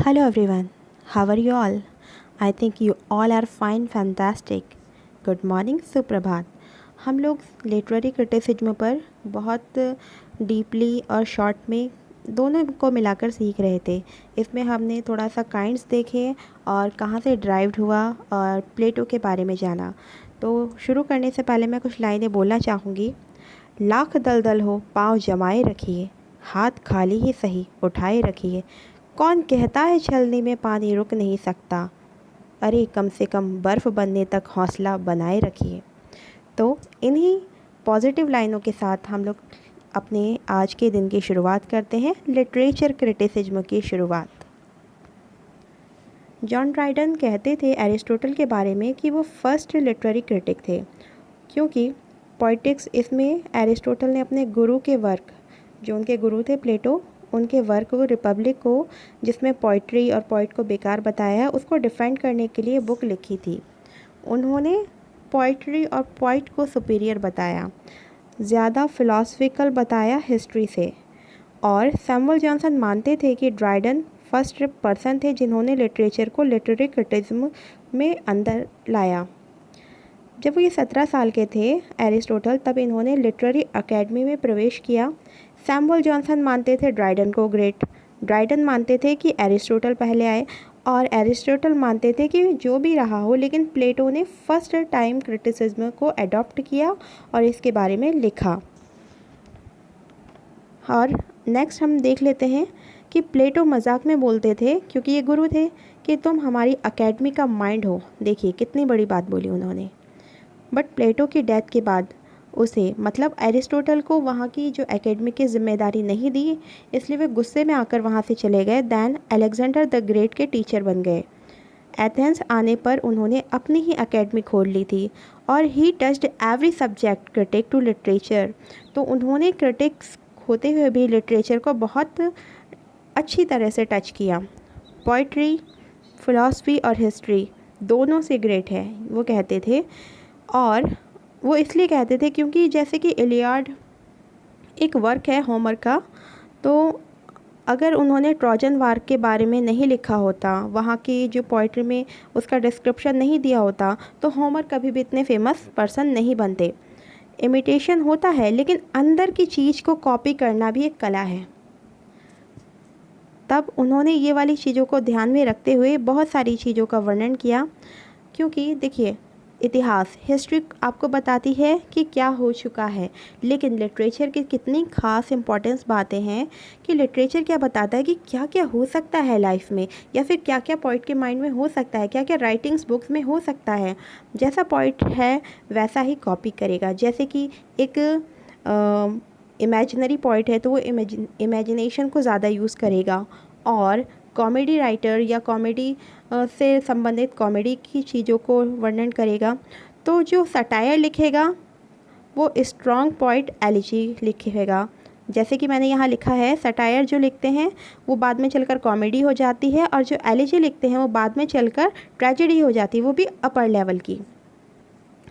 Hello everyone, how are you all? I think you all are fine, fantastic. Good morning, सुप्रभात। हम लोग literary criticism पर बहुत deeply और शॉर्ट में दोनों को मिलाकर सीख रहे थे। इसमें हमने थोड़ा सा काइंड्स देखे और कहाँ से ड्राइव्ड हुआ और प्लेटो के बारे में जाना। तो शुरू करने से पहले मैं कुछ लाइनें बोलना चाहूँगी। लाख दलदल हो पाँव जमाए रखिए, हाथ खाली ही सही उठाए रखिए। कौन कहता है छलनी में पानी रुक नहीं सकता, अरे कम से कम बर्फ़ बनने तक हौसला बनाए रखिए। तो इन्हीं पॉजिटिव लाइनों के साथ हम लोग अपने आज के दिन की शुरुआत करते हैं, लिटरेचर क्रिटिसिज्म की शुरुआत। जॉन ड्राइडन कहते थे एरिस्टोटल के बारे में कि वो फर्स्ट लिटरेरी क्रिटिक थे, क्योंकि पोइटिक्स इसमें एरिस्टोटल ने अपने गुरु के वर्क, जो उनके गुरु थे प्लेटो, उनके वर्क को, रिपब्लिक को, जिसमें पोइट्री और पोइट को बेकार बताया है, उसको डिफेंड करने के लिए बुक लिखी थी। उन्होंने पोइट्री और पोइट को सुपीरियर बताया, ज़्यादा फिलॉसफिकल बताया हिस्ट्री से। और सैमुअल जॉनसन मानते थे कि ड्राइडन फर्स्ट पर्सन थे जिन्होंने लिटरेचर को लिटरेरी क्रिटिज्म में अंदर लाया। जब ये 17 साल के थे एरिस्टोटल, तब इन्होंने लिटरेरी अकेडमी में प्रवेश किया। सैमुअल जॉनसन मानते थे ड्राइडन को ग्रेट, ड्राइडन मानते थे कि एरिस्टोटल पहले आए, और एरिस्टोटल मानते थे कि जो भी रहा हो, लेकिन प्लेटो ने फर्स्ट टाइम क्रिटिसिज्म को अडॉप्ट किया और इसके बारे में लिखा। और नेक्स्ट हम देख लेते हैं कि प्लेटो मजाक में बोलते थे, क्योंकि ये गुरु थे, कि तुम हमारी अकेडमी का माइंड हो। देखिए कितनी बड़ी बात बोली उन्होंने। बट प्लेटो की डेथ के बाद उसे, मतलब एरिस्टोटल को, वहाँ की जो एकेडमी की जिम्मेदारी नहीं दी, इसलिए वे गुस्से में आकर वहाँ से चले गए। दैन अलेक्जेंडर द ग्रेट के टीचर बन गए। एथेंस आने पर उन्होंने अपनी ही एकेडमी खोल ली थी और he touched every subject critic to literature. तो उन्होंने क्रिटिक्स होते हुए भी लिटरेचर को बहुत अच्छी तरह से टच किया। पोइट्री, फिलॉसफी और हिस्ट्री दोनों से ग्रेट है वो कहते थे। और वो इसलिए कहते थे क्योंकि जैसे कि इलियाड एक वर्क है होमर का, तो अगर उन्होंने ट्रोजन वार के बारे में नहीं लिखा होता, वहाँ की जो पोइट्री में उसका डिस्क्रिप्शन नहीं दिया होता, तो होमर कभी भी इतने फेमस पर्सन नहीं बनते। इमिटेशन होता है, लेकिन अंदर की चीज़ को कॉपी करना भी एक कला है। तब उन्होंने ये वाली चीज़ों को ध्यान में रखते हुए बहुत सारी चीज़ों का वर्णन किया, क्योंकि देखिए इतिहास, हिस्ट्री आपको बताती है कि क्या हो चुका है, लेकिन लिटरेचर की कितनी ख़ास इंपॉर्टेंस बातें हैं कि लिटरेचर क्या बताता है कि क्या क्या हो सकता है लाइफ में, या फिर क्या क्या पॉइंट के माइंड में हो सकता है, क्या क्या राइटिंग्स बुक्स में हो सकता है। जैसा पॉइंट है वैसा ही कॉपी करेगा। जैसे कि एक इमेजिनरी पॉइंट है तो वो इमेजिनेशन को ज़्यादा यूज़ करेगा, और कॉमेडी राइटर या कॉमेडी से संबंधित कॉमेडी की चीज़ों को वर्णन करेगा। तो जो सटायर लिखेगा वो स्ट्रॉन्ग पॉइंट एलिजी लिखेगा। जैसे कि मैंने यहाँ लिखा है, सटायर जो लिखते हैं वो बाद में चलकर कॉमेडी हो जाती है, और जो एलिजी लिखते हैं वो बाद में चलकर ट्रेजेडी हो जाती है, वो भी अपर लेवल की।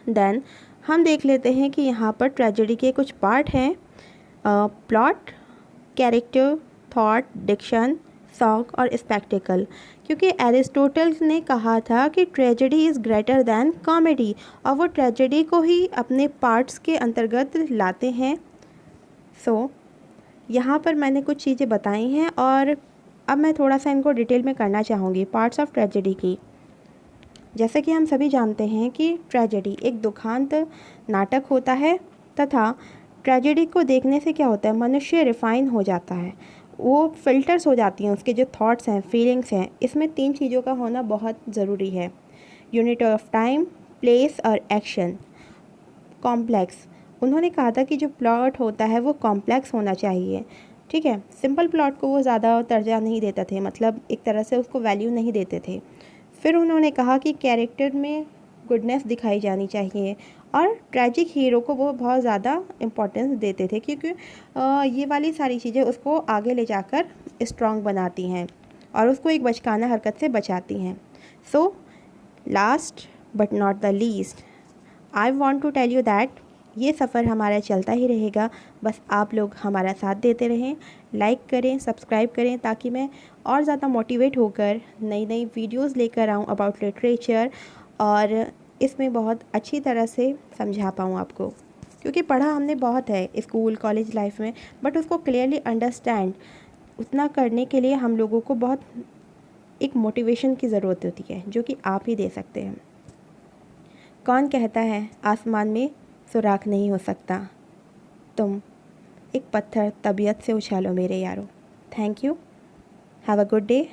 देन हम देख लेते हैं कि यहाँ पर ट्रेजेडी के कुछ पार्ट हैं, plot, character, thought, diction, song और स्पेक्टिकल। क्योंकि एरिस्टोटल ने कहा था कि tragedy is greater than comedy, और वो ट्रेजेडी को ही अपने पार्ट्स के अंतर्गत लाते हैं। सो यहाँ पर मैंने कुछ चीज़ें बताई हैं, और अब मैं थोड़ा सा इनको डिटेल में करना चाहूँगी पार्ट्स ऑफ ट्रेजेडी की। जैसे कि हम सभी जानते हैं कि ट्रेजेडी एक दुखांत नाटक होता है, तथा ट्रेजेडी को देखने से क्या होता है, मनुष्य रिफाइन हो जाता है, वो फिल्टर्स हो जाती हैं, उसके जो थॉट्स हैं, फीलिंग्स हैं। इसमें 3 चीज़ों का होना बहुत ज़रूरी है, यूनिट ऑफ टाइम, प्लेस और एक्शन। कॉम्प्लेक्स, उन्होंने कहा था कि जो प्लॉट होता है वो कॉम्प्लेक्स होना चाहिए, ठीक है। सिंपल प्लॉट को वो ज़्यादा तरजा नहीं देते थे, मतलब एक तरह से उसको वैल्यू नहीं देते थे। फिर उन्होंने कहा कि कैरेक्टर में गुडनेस दिखाई जानी चाहिए, और ट्रैजिक हीरो को वो बहुत ज़्यादा इम्पोर्टेंस देते थे, क्योंकि ये वाली सारी चीज़ें उसको आगे ले जाकर स्ट्रॉन्ग बनाती हैं और उसको एक बचकाना हरकत से बचाती हैं। So last but not the least, I want to tell you that ये सफ़र हमारा चलता ही रहेगा। बस आप लोग हमारा साथ देते रहें, लाइक करें, सब्सक्राइब करें, ताकि मैं और ज़्यादा मोटिवेट होकर नई नई वीडियोस लेकर आऊँ अबाउट लिटरेचर, और इसमें बहुत अच्छी तरह से समझा पाऊँ आपको। क्योंकि पढ़ा हमने बहुत है स्कूल कॉलेज लाइफ में, बट उसको क्लियरली अंडरस्टैंड उतना करने के लिए हम लोगों को बहुत एक मोटिवेशन की ज़रूरत होती है, जो कि आप ही दे सकते हैं। कौन कहता है आसमान में सुराख नहीं हो सकता? तुम एक पत्थर तबीयत से उछालो मेरे यारो। Thank you. Have a good day.